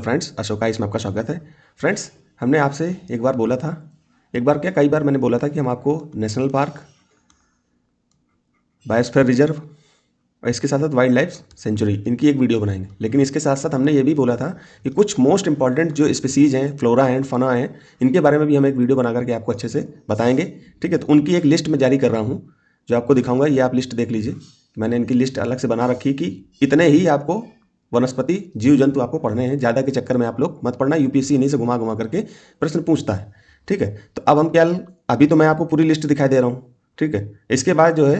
Friends, Ashoka इसमें आपका स्वागत है। फ्रेंड्स, हमने आपसे एक बार बोला था, एक बार क्या कई बार मैंने बोला था कि हम आपको नेशनल पार्क, बायोस्फीयर रिजर्व और इसके साथ साथ वाइल्ड लाइफ सेंचुरी इनकी एक वीडियो बनाएंगे। लेकिन इसके साथ साथ हमने ये भी बोला था कि कुछ मोस्ट इंपॉर्टेंट जो स्पीसीज हैं, फ्लोरा एंड फना हैं, इनके बारे में भी हम एक वीडियो बना करके आपको अच्छे से बताएंगे। ठीक है, तो उनकी एक लिस्ट मैं जारी कर रहा हूँ जो आपको दिखाऊंगा। ये आप लिस्ट देख लीजिए, मैंने इनकी लिस्ट अलग से बना रखी कि इतने ही आपको वनस्पति जीव जंतु आपको पढ़ने हैं। ज़्यादा के चक्कर में आप लोग मत पढ़ना, यूपीएससी इन्हीं से घुमा घुमा करके प्रश्न पूछता है। ठीक है, तो अब हम क्या, अभी तो मैं आपको पूरी लिस्ट दिखाई दे रहा हूँ। ठीक है, इसके बाद जो है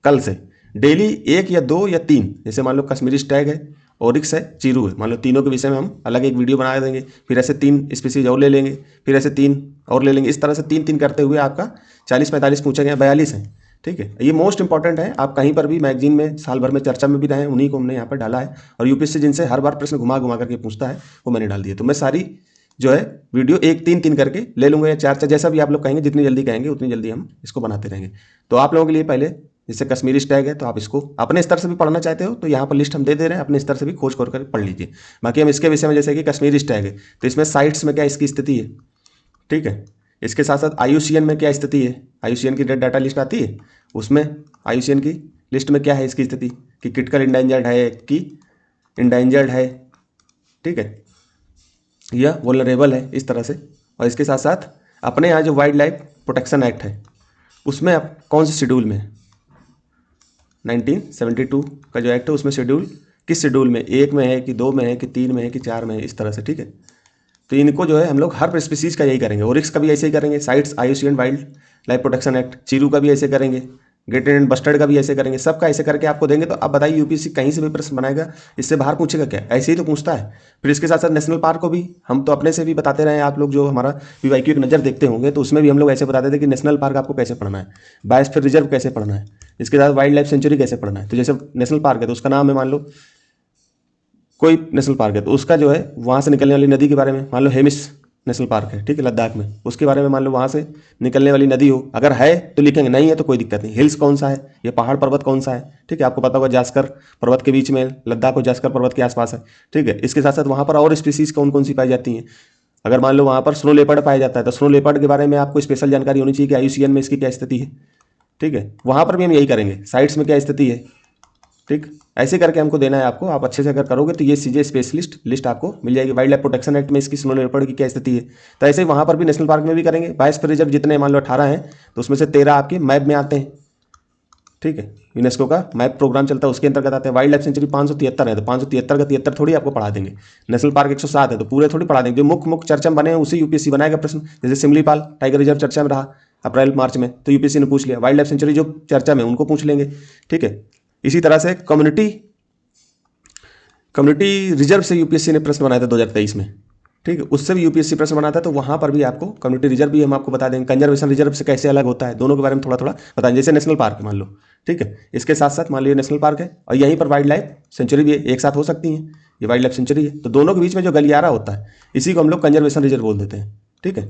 कल से डेली 1 या 2 या 3, जैसे मान लो कश्मीरी स्टैग है, ओरिक्स है, चीरू है, मान लो तीनों के विषय में हम अलग एक वीडियो बना देंगे। फिर ऐसे 3 स्पीसीज और ले लेंगे, फिर ऐसे 3 और ले लेंगे। इस तरह से 3-3 करते हुए आपका 40-45 पूछेंगे, 42 हैं। ठीक है, ये मोस्ट इंपॉर्टेंट है। आप कहीं पर भी मैगजीन में साल भर में चर्चा में भी रहे, उन्हीं को हमने यहाँ पर डाला है। और यूपीएससी जिनसे हर बार प्रश्न घुमा घुमा करके पूछता है वो मैंने डाल दिया। तो मैं सारी जो है वीडियो 1-3 करके ले लूँगा या 4, जैसा भी आप लोग कहेंगे, जितनी जल्दी कहेंगे उतनी जल्दी हम इसको बनाते रहेंगे। तो आप लोगों के लिए पहले जैसे कश्मीरी स्टैग है, तो आप इसको अपने स्तर से भी पढ़ना चाहते हो तो यहाँ पर लिस्ट हम दे रहे हैं, अपने स्तर से भी खोज कर पढ़ लीजिए। बाकी हम इसके विषय में, जैसे कि कश्मीरी स्टैग है तो इसमें साइट्स में क्या इसकी स्थिति है। ठीक है, इसके साथ साथ आईयूसीएन में क्या स्थिति है, आईयूसीएन की डाटा लिस्ट आती है, उसमें आईयूसीएन की लिस्ट में क्या है इसकी स्थिति कि क्रिटिकल इंडेंजर्ड है कि इंडेंजर्ड है। ठीक है, यह वल्नरेबल है, इस तरह से। और इसके साथ साथ अपने यहाँ जो वाइल्ड लाइफ प्रोटेक्शन एक्ट है उसमें आप कौन से शेड्यूल में, 1972 का जो एक्ट है उसमें शेड्यूल किस शेड्यूल में, 1 में है कि 2 में है कि 3 में है कि 4 में है, इस तरह से। ठीक है, तो इनको जो है हम लोग हर स्पीसीज का यही करेंगे। ओरिक्स का भी ऐसे ही करेंगे, sites IUCN wild life protection act, Chiru का भी ऐसे करेंगे, ग्रेट इंडियन बस्टर्ड का भी ऐसे करेंगे, सबका ऐसे करके आपको देंगे। तो अब बताइए यूपीएससी कहीं से भी प्रश्न बनाएगा, इससे बाहर पूछेगा क्या? ऐसे ही तो पूछता है। फिर इसके साथ साथ नेशनल पार्क को भी हम तो अपने से भी बताते रहे हैं। आप लोग जो हमारा पीवाईक्यू एक नज़र देखते होंगे तो उसमें भी हम लोग ऐसे बताते थे कि नेशनल पार्क आपको कैसे पढ़ना है, बायोस्फीयर रिजर्व कैसे पढ़ना है, इसके साथ वाइल्ड लाइफ सेंचुरी कैसे पढ़ना है। तो जैसे नेशनल पार्क है तो उसका नाम है, मान लो कोई नेशनल पार्क है तो उसका जो है वहाँ से निकलने वाली नदी के बारे में, मान लो हेमिस नेशनल पार्क है, ठीक है, लद्दाख में, उसके बारे में मान लो वहाँ से निकलने वाली नदी हो, अगर है तो लिखेंगे, नहीं है तो कोई दिक्कत नहीं। हिल्स कौन सा है, ये पहाड़ पर्वत कौन सा है। ठीक है, आपको पता होगा जास्कर पर्वत के बीच में, लद्दाख और जास्कर पर्वत के आसपास है। ठीक है, इसके साथ साथ वहाँ पर और स्पीसीज कौन कौन सी पाई जाती हैं। अगर मान लो वहाँ पर स्नो लेपर्ड पाया जाता है तो स्नो लेपर्ड के बारे में आपको स्पेशल जानकारी होनी चाहिए कि आईयूसीएन में इसकी क्या स्थिति है। ठीक है, वहाँ पर भी हम यही करेंगे, साइट्स में क्या स्थिति है। ठीक, ऐसे करके हमको देना है आपको। आप अच्छे से अगर करोगे तो ये सीजे स्पेशलिस्ट लिस्ट आपको मिल जाएगी। वाइल्ड लाइफ प्रोटेक्शन एक्ट में इसकी स्नो लेपर्ड की क्या स्थिति है, तो ऐसे ही वहाँ पर भी नेशनल पार्क में भी करेंगे। बायोस्फीयर रिजर्व जितने मान लो 18 हैं तो उसमें से 13 आपके मैप में आते हैं। ठीक है, यूनेस्को का मैप प्रोग्राम चलता है, उसके अंतर्गत आते हैं। वाइल्ड लाइफ सेंचुरी 573 है तो 573 का 73 थोड़ी आपको पढ़ा देंगे। नेशनल पार्क 107 है तो पूरे थोड़ी पढ़ा देंगे। जो मुख्य चर्चा में बने हैं उसी यूपीएससी बनाएगा प्रश्न। जैसे सिमलीपाल टाइगर रिजर्व चर्चा में रहा अप्रैल मार्च में तो यूपीएससी ने पूछ लिया। वाइल्ड लाइफ सेंचुरी जो चर्चा में उनको पूछ लेंगे। ठीक है, इसी तरह से कम्युनिटी रिजर्व से यूपीएससी ने प्रश्न बनाया था 2023 में। ठीक है, उससे भी यूपीएससी प्रश्न बनाता है तो वहाँ पर भी आपको कम्युनिटी रिजर्व भी हम आपको बता देंगे। कंजर्वेशन रिजर्व से कैसे अलग होता है, दोनों के बारे में थोड़ा थोड़ा बताएंगे। जैसे नेशनल पार्क मान लो, ठीक है, इसके साथ साथ मान लीजिए नेशनल पार्क है और यहीं पर वाइल्ड लाइफ सेंचुरी भी है, एक साथ हो सकती हैं। ये वाइल्ड लाइफ सेंचुरी है तो दोनों के बीच में जो गलियारा होता है इसी को हम लोग कंजर्वेशन रिजर्व बोल देते हैं। ठीक है,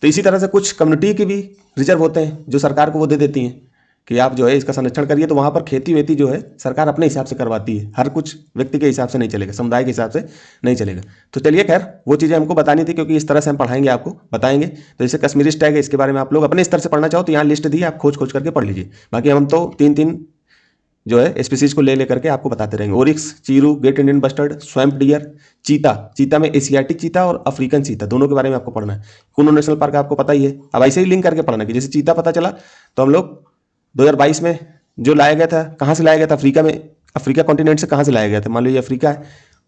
तो इसी तरह से कुछ कम्युनिटी के भी रिजर्व होते हैं जो सरकार को वो दे देती हैं कि आप जो है इसका संरक्षण करिए। तो वहाँ पर खेती वेती जो है सरकार अपने हिसाब से करवाती है, हर कुछ व्यक्ति के हिसाब से नहीं चलेगा, समुदाय के हिसाब से नहीं चलेगा। तो चलिए खैर, वो चीज़ें हमको बतानी थी क्योंकि इस तरह से हम पढ़ाएंगे, आपको बताएंगे। तो जैसे कश्मीरी स्टैग है, इसके बारे में आप लोग अपने स्तर से पढ़ना चाहो तो यहाँ लिस्ट दी, आप खोज खोज करके पढ़ लीजिए। बाकी हम तो 3-3 जो है स्पीसीज को ले करके आपको बताते रहेंगे। Oryx, chiru, great Indian bustard, swamp deer, cheetah में एशियाटिक चीता और अफ्रीकन चीता, दोनों के बारे में आपको पढ़ना है। कुनो नेशनल पार्क आपको पता ही है। अब ऐसे ही लिंक करके पढ़ना कि जैसे चीता पता चला तो हम लोग 2022 में जो लाया गया था, कहाँ से लाया गया था, अफ्रीका कॉन्टिनेंट से कहाँ से लाया गया था, मान लो ये अफ्रीका है,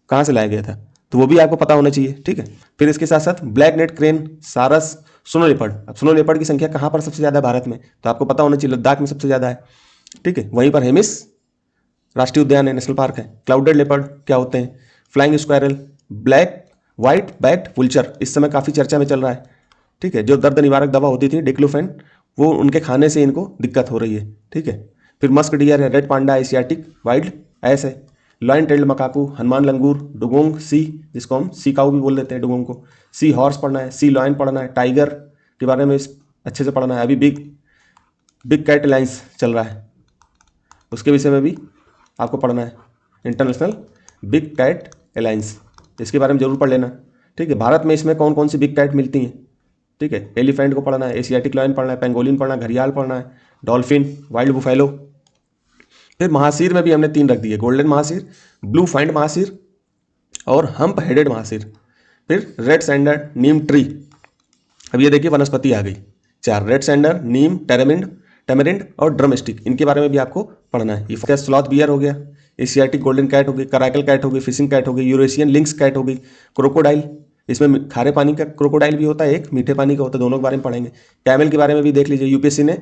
कहाँ से लाया गया था, तो वो भी आपको पता होना चाहिए। ठीक है, फिर इसके साथ साथ ब्लैक नेट क्रेन, सारस, स्नो लेपर्ड। अब स्नो लेपर्ड की संख्या कहाँ पर सबसे ज़्यादा है भारत में, तो आपको पता होना चाहिए लद्दाख में सबसे ज़्यादा है। ठीक है, वहीं पर हेमिस राष्ट्रीय उद्यान है, नेशनल पार्क है। क्लाउडेड लेपर्ड क्या होते हैं, flying squirrel, black white backed vulture इस समय काफ़ी चर्चा में चल रहा है। ठीक है, जो दर्द निवारक दवा होती थी डिक्लोफेन, वो उनके खाने से इनको दिक्कत हो रही है। ठीक है, फिर मस्क डियर है, red panda, Asiatic wild ass है, लॉयन टेल्ड मकाकू, हनुमान लंगूर, डुगोंग सी, जिसको हम सी काऊ भी बोल देते हैं डुगोंग को, सी हॉर्स पढ़ना है, सी लॉयन पढ़ना है, टाइगर के बारे में अच्छे से पढ़ना है। अभी बिग कैट अलायंस चल रहा है, उसके विषय में भी आपको पढ़ना है, इंटरनेशनल बिग कैट अलायंस। इसके बारे में जरूर पढ़ लेना। ठीक है, भारत में इसमें कौन कौन सी बिग कैट मिलती हैं। ठीक है, एलिफेंट को पढ़ना है, एशियाटिक लायन पढ़ना है, पेंगोलिन पढ़ना है, घड़ियाल पढ़ना है, डॉल्फिन, वाइल्ड बुफेलो। फिर महासीर में भी हमने 3 रख दिए, golden mahseer, blue find mahseer और हम्प हेडेड महासीर। फिर रेड सैंडर, नीम ट्री। अब ये देखिए वनस्पति आ गई 4, रेड सैंडर, नीम, टेमरिंड और ड्रमस्टिक। इनके बारे में भी आपको पढ़ना है। ये स्लॉथ बियर हो गया, एशियाटिक गोल्डन कैट हो गई, कराकल कैट हो गई, फिशिंग कैट हो गई, यूरेशियन लिंक्स कैट हो गई, क्रोकोडाइल। इसमें खारे पानी का क्रोकोडाइल भी होता है, एक मीठे पानी का होता है, दोनों के बारे में पढ़ेंगे। कैमल के बारे में भी देख लीजिए, यूपीएससी ने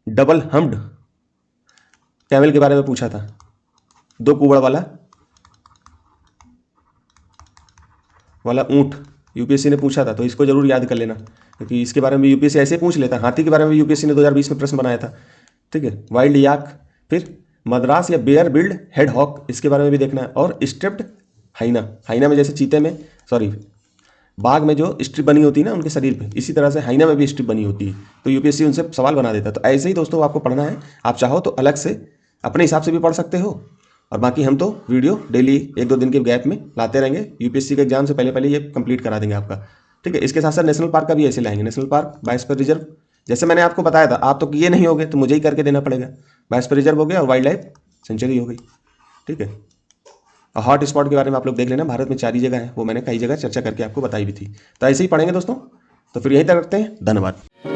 डबल हम्ड कैमल के बारे में पूछा था, 2 कुबड़ वाला ऊंट यूपीएससी ने पूछा था, तो इसको जरूर याद कर लेना, क्योंकि इसके बारे में यूपीएससी ऐसे पूछ लेता है। हाथी के बारे में यूपीएससी ने 2020 में प्रश्न बनाया था। ठीक है, वाइल्ड याक, फिर मद्रास या बेयर बिल्ड हेड हॉक, इसके बारे में भी देखना है। और स्ट्रिप्ड हाइना में जैसे चीते में, सॉरी बाघ में जो स्ट्रिप बनी होती है ना उनके शरीर पे, इसी तरह से हाइना में भी स्ट्रिप बनी होती है, तो यूपीएससी उनसे सवाल बना देता है। तो ऐसे ही दोस्तों आपको पढ़ना है। आप चाहो तो अलग से अपने हिसाब से भी पढ़ सकते हो, और बाकी हम तो वीडियो डेली 1-2 दिन के गैप में लाते रहेंगे। यूपीएससी के एग्जाम से पहले ये कंप्लीट करा देंगे आपका। ठीक है, इसके साथ साथ नेशनल पार्क का भी ऐसे लाएंगे। नेशनल पार्क, बायोस्फीयर रिजर्व, जैसे मैंने आपको बताया था, आप तो किए नहीं होगे तो मुझे ही करके देना पड़ेगा। बायोस्फीयर रिजर्व हो गया और वाइल्ड लाइफ सेंचुरी हो गई। ठीक है, हॉट स्पॉट के बारे में आप लोग देख लेना, भारत में 4 ही जगह है, वो मैंने कई जगह चर्चा करके आपको बताई भी थी। तो ऐसे ही पढ़ेंगे दोस्तों। तो फिर यहीं तक रखते हैं, धन्यवाद।